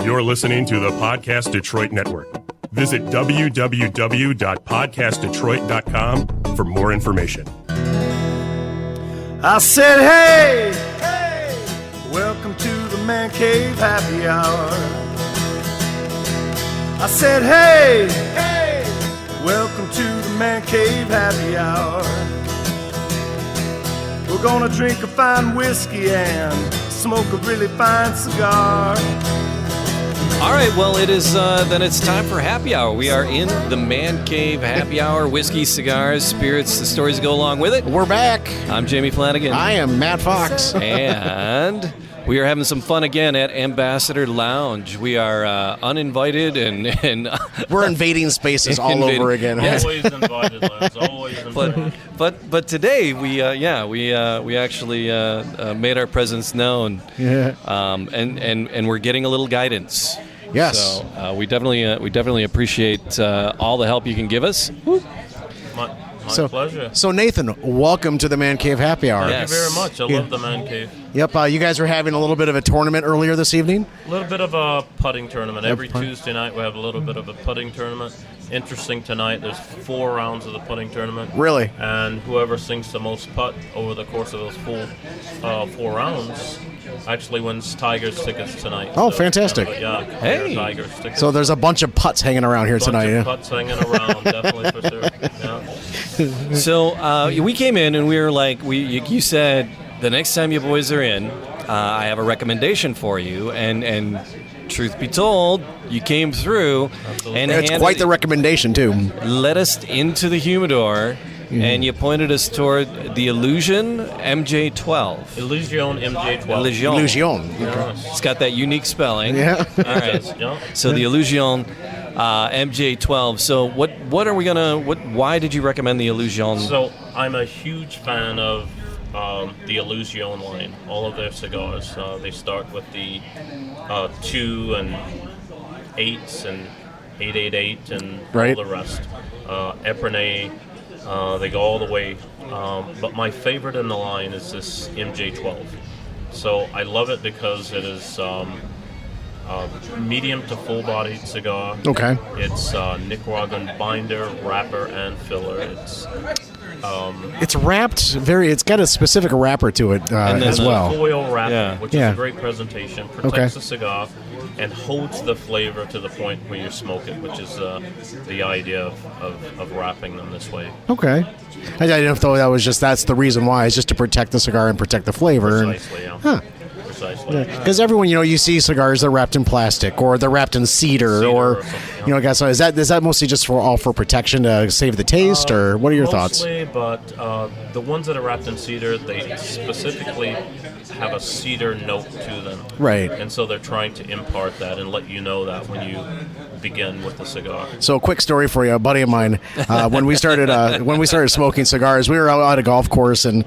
You're listening to the Podcast Detroit Network. Visit www.podcastdetroit.com for more information. I said, hey, welcome to the Man Cave Happy Hour. I said, hey, welcome to the Man Cave Happy Hour. We're gonna drink a fine whiskey and smoke a really fine cigar. All right, well, it is then it's time for happy hour. We are in the Man Cave Happy Hour. Whiskey, cigars, spirits, the stories that go along with it. We're back. I'm Jamie Flanagan. I am Matt Fox. And we are having some fun again at Ambassador Lounge. We are uninvited and we're invading spaces all over again. Yes. Always invited, lads. Always invited. But today we actually made our presence known. Yeah. And we're getting a little guidance. Yes. So we definitely appreciate all the help you can give us. My pleasure. So Nathan, welcome to the Man Cave Happy Hour. Yes. Thank you very much. I love the Man Cave. Yep. You guys were having a little bit of a tournament earlier this evening. A little bit of a putting tournament. Every Tuesday night we have a little bit of a putting tournament. Interesting tonight, there's 4 rounds of the putting tournament. Really? And whoever sinks the most putt over the course of those full 4 rounds actually wins Tigers tickets tonight. Oh, fantastic. Hey. Tigers tickets. So there's a bunch of putts hanging around here tonight. Bunch of Yeah. putts hanging around, definitely for sure. Yeah. So we came in and we were like, you said the next time you boys are in, I have a recommendation for you, and truth be told, you came through and It's quite the recommendation too. led us into the humidor, and you pointed us toward the Illusion MJ12. Illusion MJ12. Illusion. It's got that unique spelling. Yeah. All right. Yeah. So the Illusion MJ12. So what are we gonna? Why did you recommend the Illusion? So I'm a huge fan of the Illusion line. All of their cigars. They start with the 2 and 8s and 888 and Right. all the rest. Epernay. They go all the way. But my favorite in the line is this MJ12. So I love it because it is medium to full-bodied cigar. Okay. It's Nicaraguan binder, wrapper, and filler. It's wrapped it's got a specific wrapper to it And then as the well. Foil wrapper, Yeah. which Yeah. is a great presentation, protects Okay. the cigar, and holds the flavor to the point where you smoke it, which is the idea of wrapping them this way. Okay. I didn't know if that was that's the reason why. It's just to protect the cigar and protect the flavor. Precisely, yeah. Huh. Precisely. Because everyone, you see cigars that are wrapped in plastic or they're wrapped in cedar or something, yeah. guys. So is that mostly just for protection to save the taste, or what are your thoughts? Mostly, but the ones that are wrapped in cedar, they specifically have a cedar note to them. Right. And so they're trying to impart that and let you know that when you begin with the cigar. So, a quick story for you. A buddy of mine, when we started smoking cigars, we were out at a golf course, and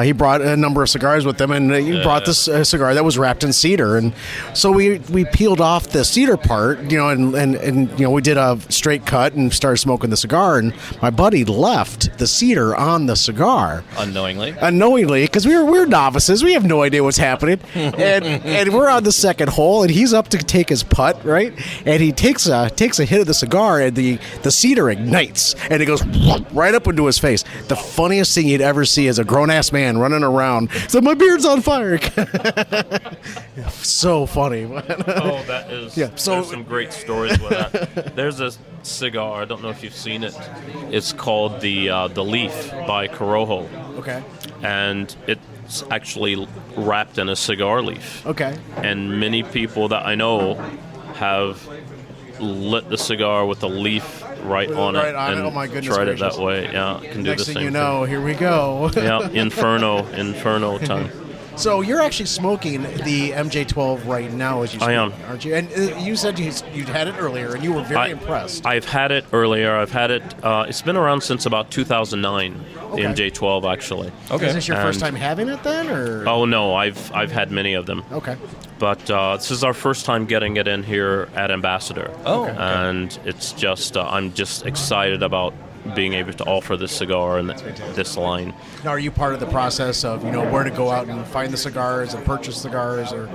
he brought a number of cigars with him, and he brought this cigar that was wrapped in cedar, and so we peeled off the cedar part, and we did a straight cut and started smoking the cigar, and my buddy left the cedar on the cigar. Unknowingly, Because we're novices, we have no idea what's happening, and we're on the second hole, and he's up to take his putt, right? And he takes a hit of the cigar, and the cedar ignites, and it goes right up into his face. The funniest thing you'd ever see is a grown-ass man running around. So my beard's on fire. So funny. Oh, that is. Yeah, so- there's some great stories with that. There's a cigar. I don't know if you've seen it. It's called the Leaf by Corojo. Okay. And it's actually wrapped in a cigar leaf. Okay. And many people that I know have lit the cigar with the leaf right on Right it on it. and Oh, my goodness tried gracious. it that way. Yeah, can do Next the thing same you know, here we go. thing. Yeah, inferno time. So you're actually smoking the MJ12 right now as you speak, I am. aren't you? And you said you'd had it earlier, and you were very impressed. I've had it earlier. I've had it. It's been around since about 2009. The MJ12 actually. okay. Is this your first And- time having it then, or? Oh no, I've had many of them. Okay. But this is our first time getting it in here at Ambassador. Oh, And it's just I'm just excited about being able to offer this cigar and this line. Now, are you part of the process of, where to go out and find the cigars and purchase cigars, or,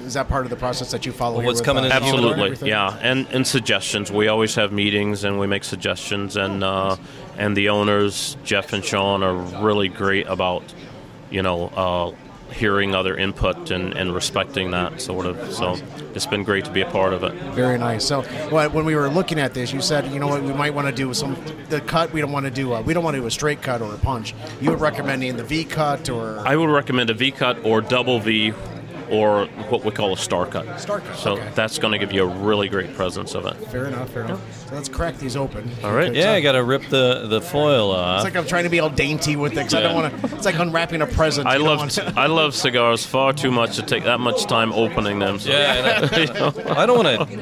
is that part of the process that you follow? What's coming in? Absolutely, yeah, and suggestions. We always have meetings and we make suggestions, and the owners, Jeff and Sean, are really great about, hearing other input and respecting that sort of. So it's been great to be a part of it. Very nice. So when we were looking at this, you said, we might want to do the cut. We don't want to do a straight cut or a punch. You would recommend the V cut, or? I would recommend a V cut or double V, or what we call a star cut. Star cut. So that's going to give you a really great presence of it. Fair enough. So let's crack these open. All right. Yeah, I got to rip the foil off. It's like I'm trying to be all dainty with it, because I don't want to. It's like unwrapping a present. I love cigars far too much to take that much time opening them. So. Yeah, I don't want to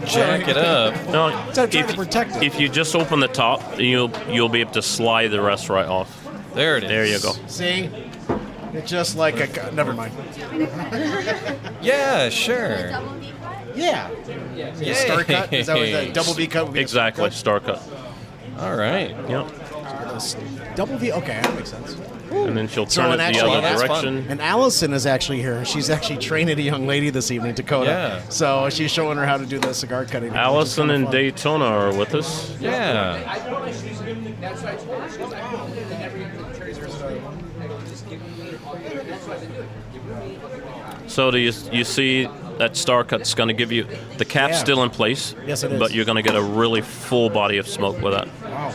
jack it up. No, trying to protect it. If you just open the top, you'll be able to slide the rest right off. There it is. There you go. See? It's just like a... Never mind. Yeah, sure. Yeah. Star cut? Is that what that double V cut would be? Exactly, star cut. All right. Yep. Double V? Okay, that makes sense. And then she'll turn it the other direction. And Allison is actually here. She's actually training a young lady this evening, Dakota. Yeah. So she's showing her how to do the cigar cutting. Allison and Daytona are with us. Yeah. So do you see that star cut's going to give you the cap's still in place? Yes, it is. But you're going to get a really full body of smoke with that. Wow,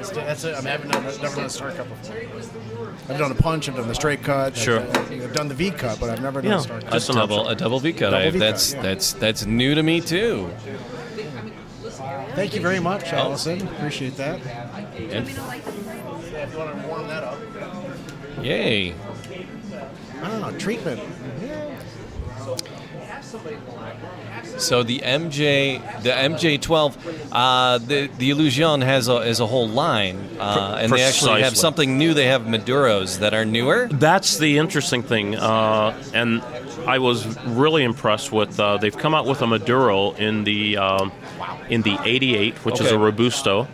that's it. I've never done a star cut before. I've done a punch. I've done the straight cut. Sure. I've done the V cut, but I've never done a star cut. Just A double V cut. That's new to me too. Thank you very much, Allison. Appreciate that. And if you want to warm that up. Yay. I don't know, treatment. So the MJ12, the Illusion has a whole line, and they actually have something new. They have Maduros that are newer. That's the interesting thing, and I was really impressed with. They've come out with a Maduro in the 88, which is a Robusto,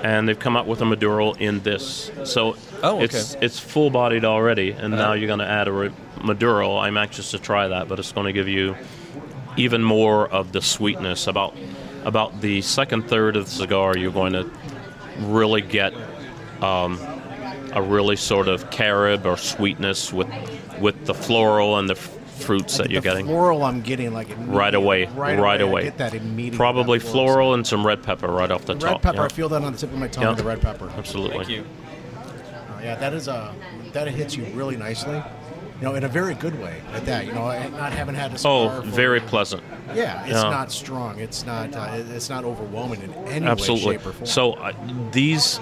and they've come out with a Maduro in this. So it's full-bodied already, and now you're going to add a Maduro. I'm anxious to try that, but it's going to give you even more of the sweetness. About the second third of the cigar, you're going to really get a really sort of Carib or sweetness with the floral and the fruits that you're getting. Floral, I'm getting like right away. I get that immediately. Probably floral and some red pepper right off the top. Red pepper, I feel that on the tip of my tongue. The red pepper. Absolutely. Thank you. Yeah, that hits you really nicely. In a very good way at that. Not having had a cigar. Very pleasant. Yeah, it's not strong. It's not overwhelming in any way, shape, or form. So these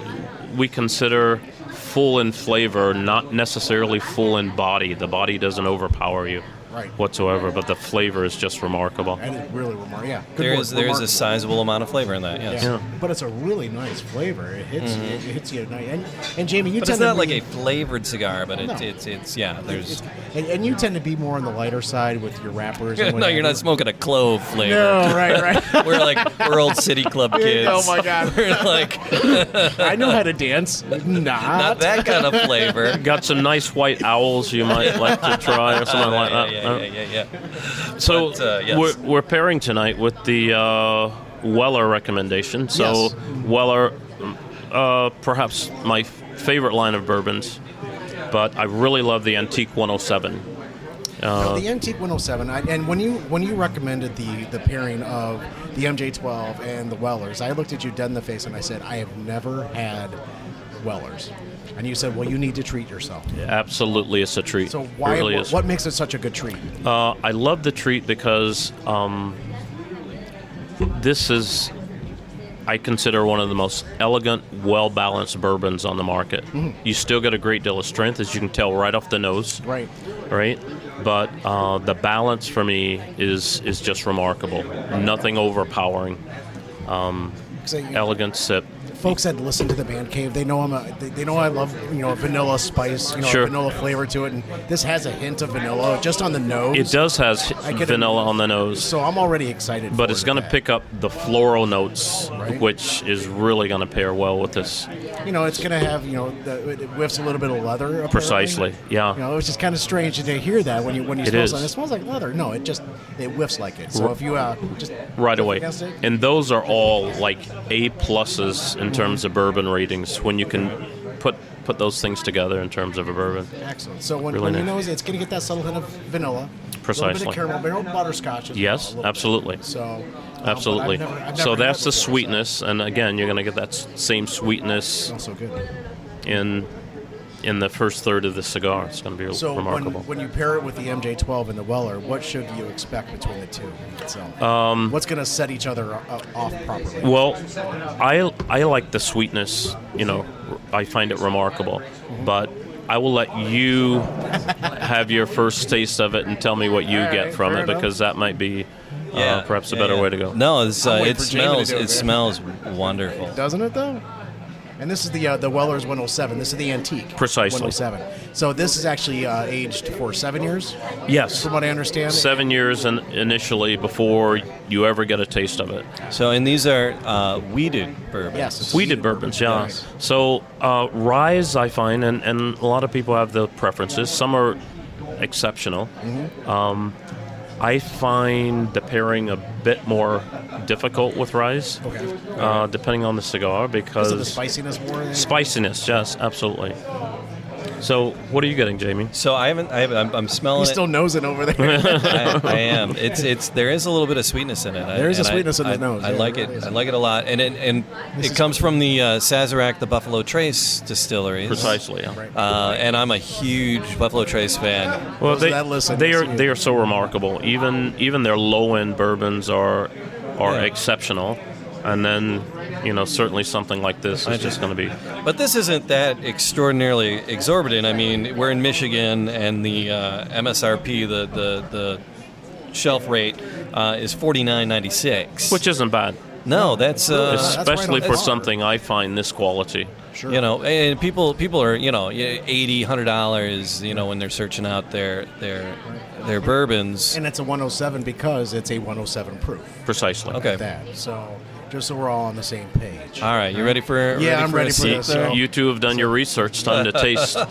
we consider full in flavor, not necessarily full in body. The body doesn't overpower you whatsoever, but the flavor is just remarkable. And it's really remarkable. Yeah, there's a sizable amount of flavor in that. Yes. Yeah. But it's a really nice flavor. It hits it hits you at night. And Jamie, you but tend it's not to like a flavored cigar, but it's there's. And you tend to be more on the lighter side with your wrappers. No, you're not smoking a clove flavor. No, right. we're old city club kids. Oh my God. We're like, I know how to dance. Not that kind of flavor. Got some nice white owls you might like to try or something like that. Yeah. So yes. we're pairing tonight with the Weller recommendation. So Weller, perhaps my favorite line of bourbons, but I really love the Antique 107. The Antique 107, and when you recommended the pairing of the MJ12 and the Wellers, I looked at you dead in the face and I said, I have never had Wellers. And you said, well, you need to treat yourself. Yeah, absolutely, it's a treat. So why? Really what makes it such a good treat? I love the treat because this is, I consider, one of the most elegant, well-balanced bourbons on the market. Mm-hmm. You still get a great deal of strength, as you can tell right off the nose. Right. But the balance for me is just remarkable. Nothing overpowering. Elegant sip. folks that listen to the Man Cave, they know they know I love vanilla spice, Sure. vanilla flavor to it, and this has a hint of vanilla just on the nose. It does has get vanilla on the nose. So I'm already excited. But for it's going to pick up the floral notes, Right. which is really going to pair well with this. It's going to have it whiffs a little bit of leather. Apparently. Precisely, yeah. It's just kind of strange to hear that when you It smell is. something. It smells like leather. No, it whiffs like it. So if you just Right away. against it, And those are all like A pluses in terms of bourbon ratings when you can put those things together in terms of a bourbon. excellent. So when Really you nice. know it's going to get that subtle hint of vanilla, Precisely. a little bit of caramel, a little butterscotch. As Yes, well, a little absolutely. bit. So Absolutely. but I've So never that's had the it before, sweetness, and again, you're going to get that same sweetness so also good. in the first third of the cigar. It's going to be So remarkable. when you pair it with the MJ12 and the Weller, what should you expect between the two itself? What's going to set each other off properly? Well, I like the sweetness. I find it remarkable, but I will let you have your first taste of it and tell me what you All get right, from fair it, because that might be perhaps a better way to go. No, I'm waiting it for Jamie to smells. do it, It man. smells wonderful. Doesn't it though? And this is the Weller's 107. This is the antique. Precisely. 107. So this is actually aged for 7 years, Yes, from what I understand. 7 years initially before you ever get a taste of it. So, and these are weeded bourbons. Yes. it's Weeded bourbons, yeah. Yes. So ryes, I find, and a lot of people have the preferences. Some are exceptional. I find the pairing a bit more difficult with ryes, depending on the cigar, Because of the because spiciness more. spiciness, yes, absolutely. So, what are you getting, Jamie? So I'm smelling He it. still knows it over there. I am. There is a little bit of sweetness in it. There is a And sweetness in the nose, I yeah, like there it. really is. I like it a lot, and it comes from the Sazerac, the Buffalo Trace distilleries. Precisely, yeah. Right. And I'm a huge Buffalo Trace fan. Well, Those that listen, they see it. are so remarkable. Even their low end bourbons are Yeah. exceptional, and then certainly something like this is just going to be. But this isn't that extraordinarily exorbitant. I mean, we're in Michigan, and the MSRP, the shelf rate, is $49.96. Which isn't bad, no, that's especially right on for par. something I find this quality. Sure. and people are $80, $100, when they're searching out their bourbons. And it's a 107 because it's a 107 proof. Precisely. Okay. That. So just so we're all on the same page. All right, you ready for? Yeah, I'm ready a for seat this. there? So- You two have done your research. Time to taste. All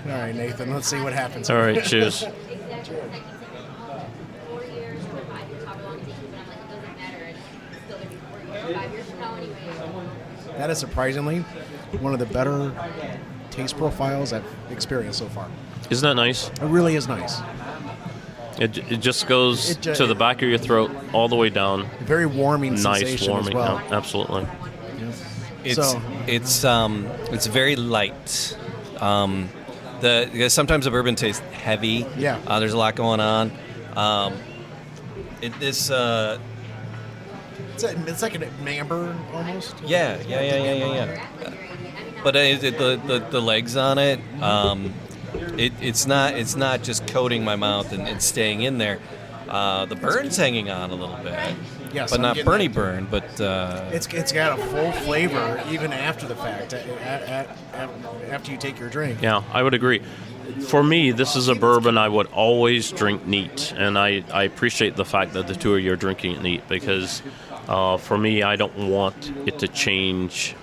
right, Nathan. Let's see what happens. All right, cheers. That is surprisingly one of the better taste profiles I've experienced so far. Isn't that nice? It really is nice. It just goes It ju- to the back of your throat all the way down. Very warming Nice, sensation warming. as well. Yeah, absolutely. It's very light. Because sometimes a bourbon tastes heavy. Yeah. There's a lot going on. This. It's like an amber almost. Yeah. But the legs on it, it's not just coating my mouth and staying in there. The burn's hanging on a little bit, Yes, but I'm not getting Bernie that. burn. But It's got a full flavor even after the fact. After you take your drink. Yeah, I would agree. For me, this is a bourbon I would always drink neat, and I appreciate the fact that the two of you are drinking it neat, because for me, I don't want it to change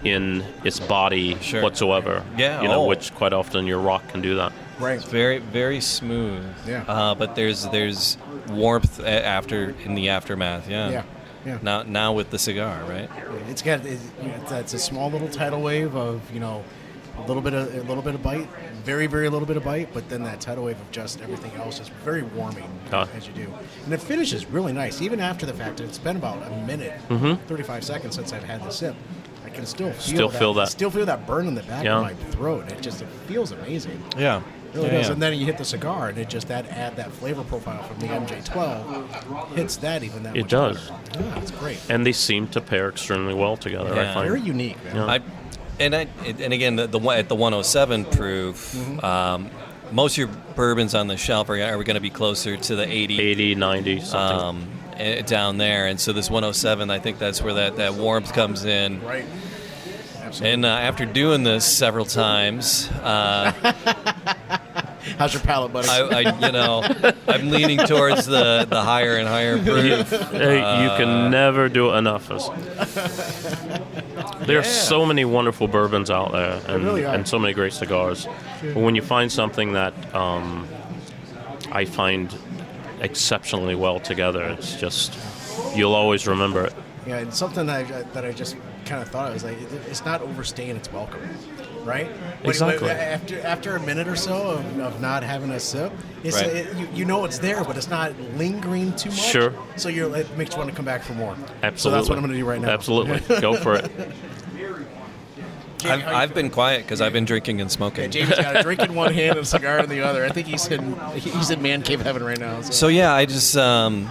in its body Sure. whatsoever. Yeah, which quite often your rock can do that. Right. it's very, very smooth. Yeah. But there's warmth in the aftermath. Yeah. Yeah. Now with the cigar, right? It's got it's a small little tidal wave of a little bit of bite, very little bit of bite, but then that tidal wave of just everything else is very warming as you do, and the finish is really nice even after the fact. It's been about a minute, 35 seconds since I've had the sip. I can still feel that burn in the back Yeah. of my throat. It feels amazing. Yeah. It really does. And then you hit the cigar, and it just add that flavor profile from the MJ12 hits that even that It much does. better. Yeah, it's great. And they seem to pair extremely well together, I Yeah. find. Very unique, man. Yeah. And again, at the 107 proof, most of your bourbons on the shelf are going to be closer to the 80, 90, something. down there, and so this 107, I think that's where that warmth comes in. Right. Absolutely. And after doing this several times, How's your palate, buddy? I'm leaning towards the higher and higher proof. Hey, you can never do it enough. There are so many wonderful bourbons out there, and so many great cigars. But when you find something that I find exceptionally well together, it's just, you'll always remember it. Yeah, and something that I just kind of thought, I was like, it's not overstaying its welcome, right? Exactly. After a minute or so of not having a sip, it's, Right. you know it's there, but it's not lingering too much. Sure. So it makes you want to come back for more. Absolutely. So that's what I'm going to do right now. Absolutely. Go for it. I've been quiet because I've been drinking and smoking. Jamie's got a drink in one hand and a cigar in the other. I think he's in man cave heaven right now. So yeah, I just on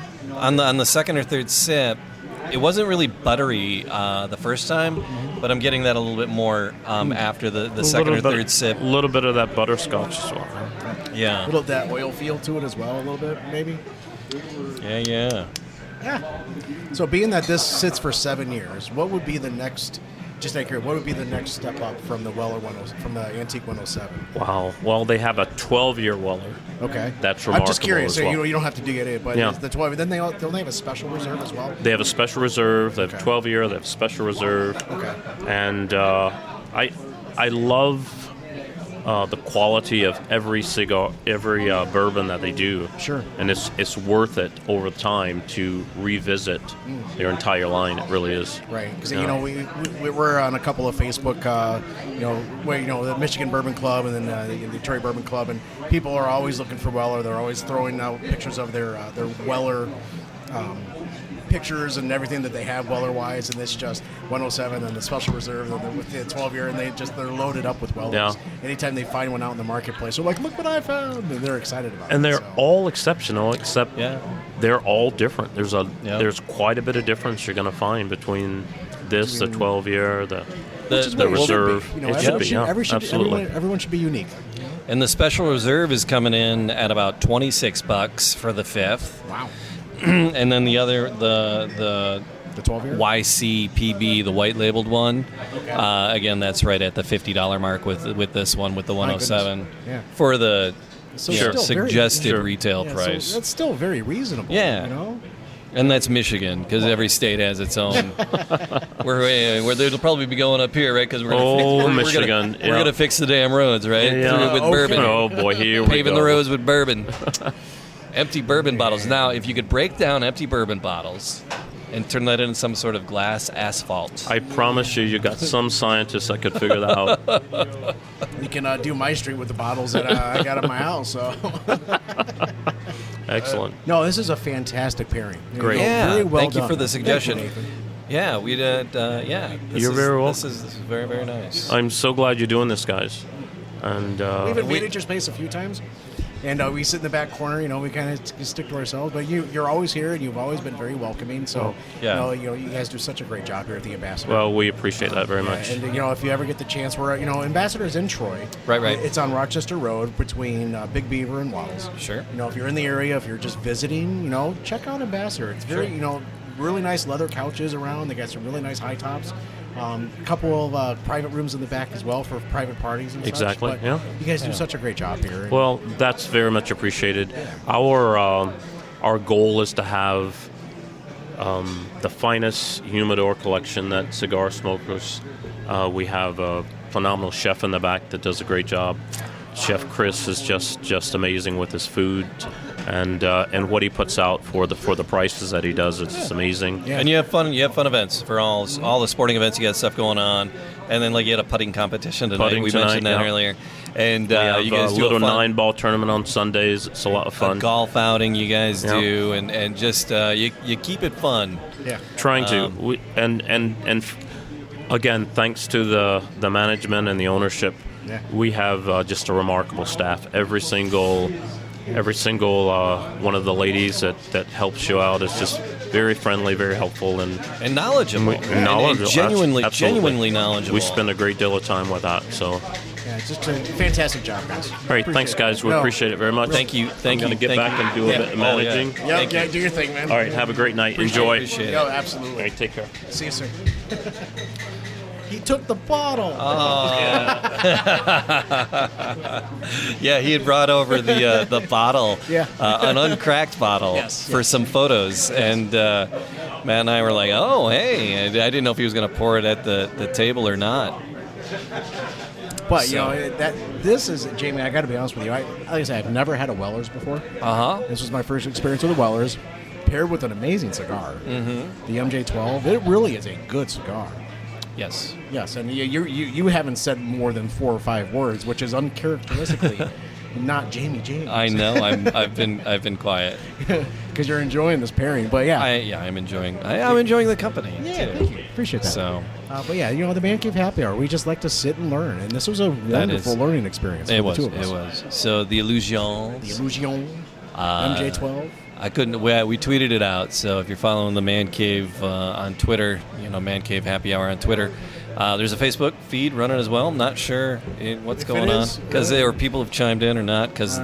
the second or third sip, it wasn't really buttery the first time, but I'm getting that a little bit more after the second or third sip. A little bit of that butterscotch as well. Yeah. a little of that oil feel to it as well, a little bit maybe. Yeah. Yeah. So being that this sits for 7 years, what would be the next? Just accurate. What would be the next step up from the Weller from the Antique 107? Wow. Well, they have a 12-year Weller. Okay. That's remarkable. I'm just curious. as well. You don't have to dig it in, but Yeah. the 12. Then don't they have a special reserve as well? They have a special reserve. They have Okay. 12-year. They have a special reserve. Okay. And I love the quality of every cigar, every bourbon that they do. Sure. And it's worth it over time to revisit their entire line. It really is. Right, because Yeah. we're on a couple of Facebook, the Michigan Bourbon Club and then the Detroit Bourbon Club, and people are always looking for Weller. They're always throwing out pictures of their Weller pictures and everything that they have Weller-wise, and it's just 107 and the special reserve and with the 12-year, and they're loaded up with Wellers. Yeah. Anytime they find one out in the marketplace, they're like, "Look what I found!" and they're excited about it. And they're so. all exceptional, except Yeah. they're all different. There's Yeah. there's quite a bit of difference you're going to find between this, the 12-year, the Which is the what it should reserve. be. It should be, yeah, absolutely. Everyone should be unique. And the special reserve is coming in at about $26 for the fifth. Wow. And then the other, the The 12-year? YCPB, the white labeled one, again, that's right at the $50 mark with this one, with the 107 Yeah. for the So you know, still very- suggested Sure. retail Yeah, price. So that's still very reasonable. Yeah. You know? And that's Michigan, because every state has its own. Where they'll probably be going up here, right? Because Michigan, we're gonna fix the damn roads, right? Yeah. Through it with Okay. bourbon, Oh boy, here we paving go. the roads with bourbon. Empty bourbon bottles. Now, if you could break down empty bourbon bottles and turn that into some sort of glass asphalt. I promise you got some scientists that could figure that out. You can do my street with the bottles that I got in my house. So Excellent. no, this is a fantastic pairing. Great. Yeah, very well thank you done. for the suggestion. Thank you, Nathan. Yeah, we did. Yeah, You're very welcome. This is very, very nice. I'm so glad you're doing this, guys. And We've invaded your space a few times, and we sit in the back corner. We kind of stick to ourselves. But you're always here, and you've always been very welcoming. So Yeah. you guys do such a great job here at the Ambassador. well, we appreciate that very much. And if you ever get the chance, we're Ambassador's in Troy. Right. It's on Rochester Road between Big Beaver and Waddles. Sure. If you're in the area, if you're just visiting, check out Ambassador. It's very really nice leather couches around. They got some really nice high tops. A couple of private rooms in the back as well for private parties and Exactly, such. But yeah. You guys do such a great job here. Well, that's very much appreciated. Our goal is to have the finest humidor collection that cigar smokers. We have a phenomenal chef in the back that does a great job. Chef Chris is just amazing with his food, and what he puts out for the prices that he does. It's amazing. Yeah. And you have fun events for all the sporting events. You got stuff going on, and then you had a putting competition tonight. Putting we tonight, mentioned that yeah. earlier. And We have you guys a do little a fun 9-ball tournament on Sundays. It's a lot of a fun. golf outing. You guys Yeah. do, and just you keep it fun. Yeah. Trying to, again, thanks to the management and the ownership, Yeah. we have just a remarkable staff. Every single one of the ladies that helps you out is just very friendly, very helpful, and knowledgeable. and knowledgeable. Genuinely Absolutely. knowledgeable. We spend a great deal of time with that. So, Yeah, it's just a fantastic job, guys. all right, thanks, guys. We appreciate it very much. Thank you. I'm going to get back and do a bit of managing. Yeah, do your thing, man. All right, have a great night. Enjoy. Appreciate it. Yo, All absolutely. right, take care. See you soon. He took the bottle. Oh. Yeah, he had brought over the bottle, Yeah. an uncracked bottle, for some photos, and Matt and I were like, "Oh, hey!" And I didn't know if he was going to pour it at the table or not. But this is Jamie. I got to be honest with you. Like I said, I've never had a Weller's before. This was my first experience with a Weller's, paired with an amazing cigar. Mm-hmm. The MJ12. It really is a good cigar. Yes. Yes, and you haven't said more than 4 or 5 words, which is uncharacteristically not Jamie James. I know. I've been quiet because you're enjoying this pairing. But yeah, I'm enjoying the company. Yeah, too. thank you. Appreciate that. So, but yeah, the Man Cave Happy Hour. We just like to sit and learn, and this was a wonderful learning experience. For the two of us. It was. So the Illusion. MJ12. I couldn't. We tweeted it out. So if you're following the Man Cave on Twitter, Man Cave Happy Hour on Twitter. There's a Facebook feed running as well. I'm not sure what's going on because people have chimed in or not because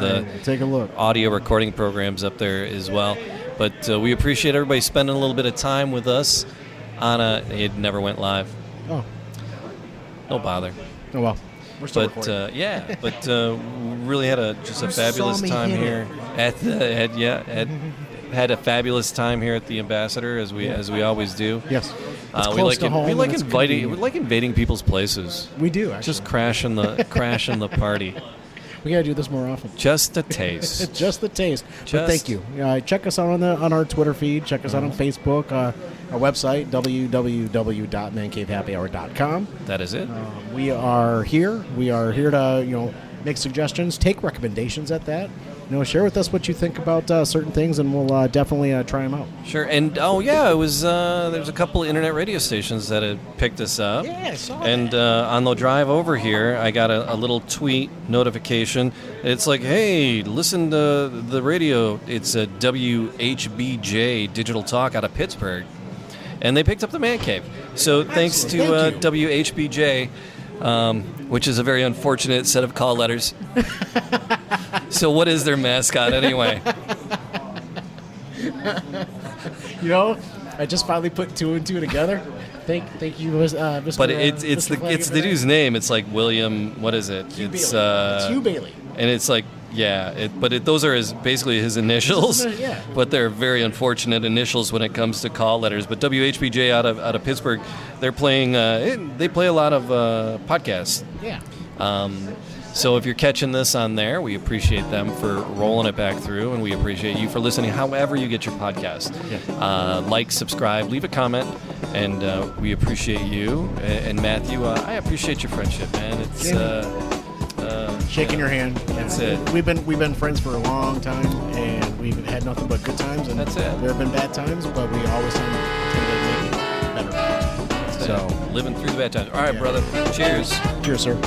take a look. Audio recording programs up there as well. But we appreciate everybody spending a little bit of time with us on it never went live. Oh, no bother. Oh well, we're still recording. Really had a fabulous time here had a fabulous time here at the Ambassador as we always do. Yes. We like invading people's places. We do actually. Just crashing the party. We gotta do this more often. Just a taste. Just the taste. But thank you. Check us out on our Twitter feed. Check us out on Facebook. Our website www.mancavehappyhour.com. That is it. We are here. We are here to make suggestions, take recommendations at that. Share with us what you think about certain things, and we'll definitely try them out. Sure. And it was there's a couple of internet radio stations that had picked us up. Yeah, I saw and that. On the drive over here, I got a little tweet notification. It's like, hey, listen to the radio. It's a WHBJ Digital Talk out of Pittsburgh, and they picked up the Man Cave. So thanks to WHBJ, which is a very unfortunate set of call letters. So what is their mascot anyway? I just finally put 2 and 2 together. Thank you, Mr. But it's the dude's name. It's like William. What is it? It's Hugh Bailey. And it's like those are basically his initials. Yeah. But they're very unfortunate initials when it comes to call letters. But WHBJ out of Pittsburgh, they're playing. They play a lot of podcasts. Yeah. So if you're catching this on there, we appreciate them for rolling it back through, and we appreciate you for listening however you get your podcast. Yeah. Like, subscribe, leave a comment, and we appreciate you. And Matthew, I appreciate your friendship, man. It's shaking your hand. That's it. We've been friends for a long time, and we've had nothing but good times. And that's it. There have been bad times, but we always tend to make it better. Living through the bad times. All right, brother. Cheers. Cheers, sir.